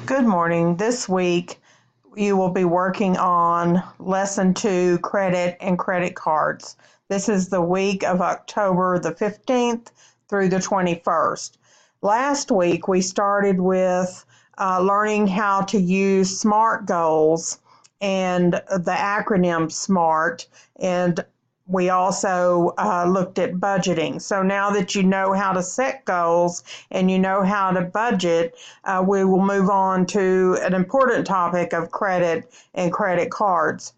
Good morning. This week you will be working on Lesson 2, Credit and Credit Cards. This is the week of October the 15th through the 21st. Last week we started with learning how to use SMART goals and the acronym SMART, and we also looked at budgeting. So now that you know how to set goals and you know how to budget, we will move on to an important topic of credit and credit cards.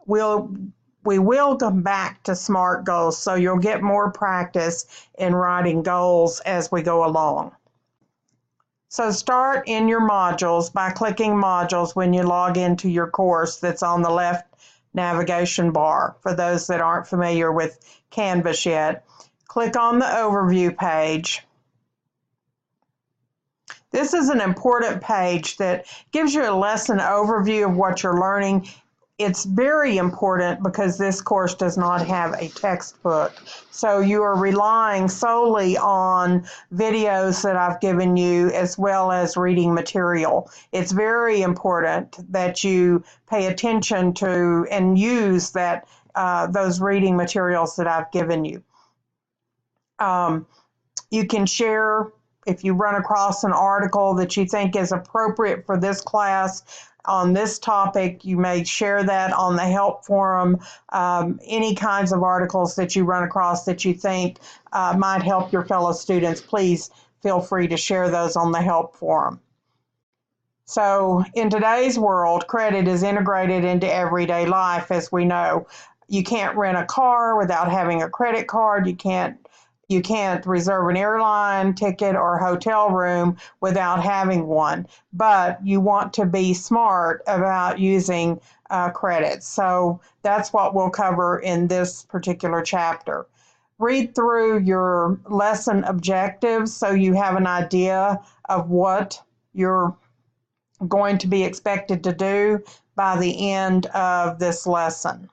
We will come back to SMART goals, so you'll get more practice in writing goals as we go along. So start in your modules by clicking modules when you log into your course that's on the left navigation bar. For those that aren't familiar with Canvas yet, click on the overview page. This is an important page that gives you a lesson overview of what you're learning. It's very important because this course does not have a textbook. So you are relying solely on videos that I've given you as well as reading material. It's very important that you pay attention to and use those reading materials that I've given you. You can share if you run across an article that you think is appropriate for this class on this topic. You may share that on the help forum. Any kinds of articles that you run across that you think might help your fellow students, please feel free to share those on the help forum. So in today's world, credit is integrated into everyday life, as we know. You can't rent a car without having a credit card. You can't reserve an airline ticket or hotel room without having one, but you want to be smart about using credit. So that's what we'll cover in this particular chapter. Read through your lesson objectives so you have an idea of what you're going to be expected to do by the end of this lesson.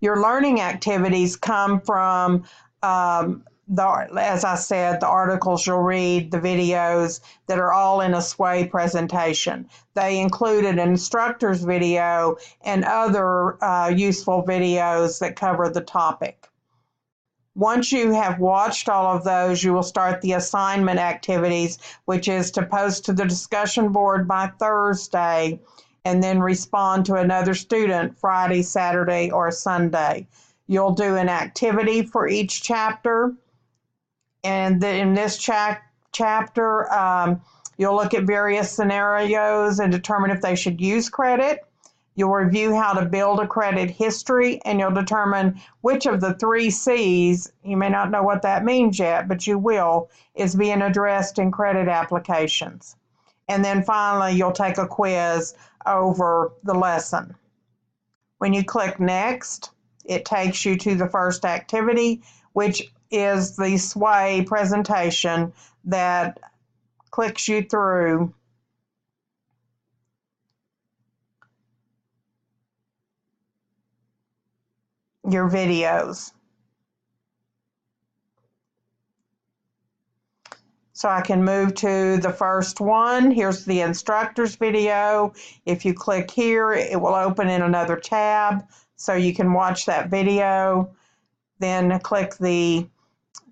Your learning activities come from, as I said, the articles you'll read, the videos that are all in a SWAY presentation. They include an instructor's video and other useful videos that cover the topic. Once you have watched all of those, you will start the assignment activities, which is to post to the discussion board by Thursday and then respond to another student Friday, Saturday, or Sunday. You'll do an activity for each chapter, and in this chapter, you'll look at various scenarios and determine if they should use credit. You'll review how to build a credit history, and you'll determine which of the 3 C's, you may not know what that means yet, but you will, is being addressed in credit applications. And then finally, you'll take a quiz over the lesson. When you click Next, it takes you to the first activity, which is the SWAY presentation that clicks you through your videos. So I can move to the first one. Here's the instructor's video. If you click here, it will open in another tab so you can watch that video. Then click the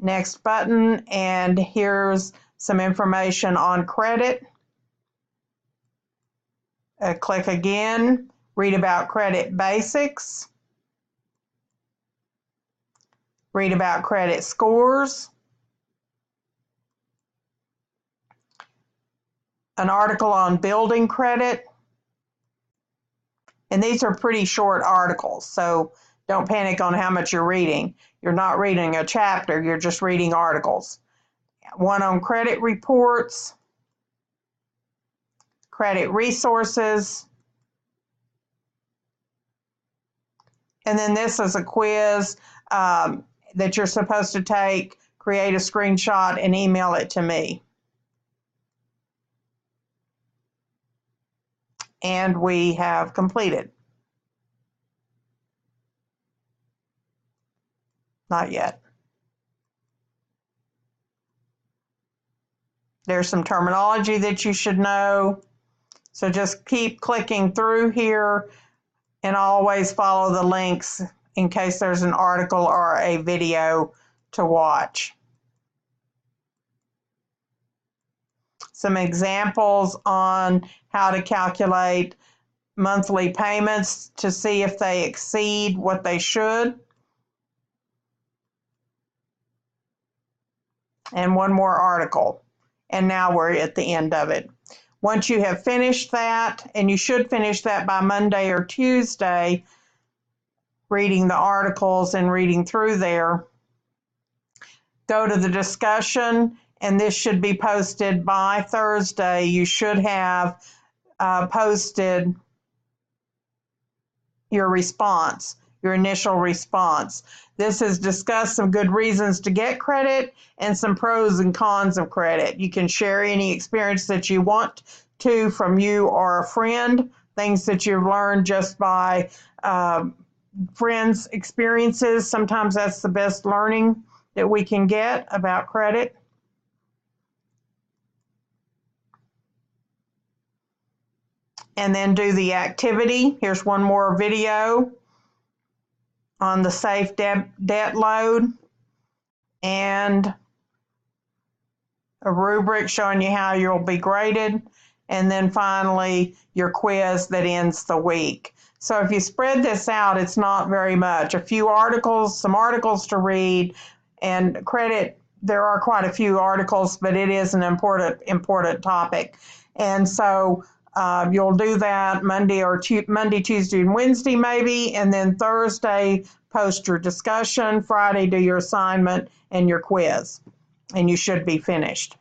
next button, and here's some information on credit. Click again, read about credit basics, read about credit scores, an article on building credit, and these are pretty short articles, so don't panic on how much you're reading. You're not reading a chapter, you're just reading articles. One on credit reports, credit resources, and then this is a quiz that you're supposed to take, create a screenshot, and email it to me. And we have completed. Not yet. There's some terminology that you should know. So just keep clicking through here and always follow the links in case there's an article or a video to watch. Some examples on how to calculate monthly payments to see if they exceed what they should. And one more article. And now we're at the end of it. Once you have finished that, and you should finish that by Monday or Tuesday, reading the articles and reading through there, go to the discussion, and this should be posted by Thursday. You should have posted your response, your initial response. This has discussed some good reasons to get credit and some pros and cons of credit. You can share any experience that you want to from you or a friend, things that you've learned just by friends' experiences. Sometimes that's the best learning that we can get about credit. And then do the activity. Here's one more video on the safe debt load and a rubric showing you how you'll be graded, and then finally your quiz that ends the week. So if you spread this out, it's not very much. A few articles, some articles to read, and credit, there are quite a few articles, but it is an important topic. And so you'll do that Monday, Tuesday, and Wednesday maybe, and then Thursday post your discussion, Friday do your assignment and your quiz, and you should be finished.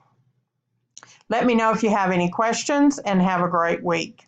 Let me know if you have any questions, and have a great week.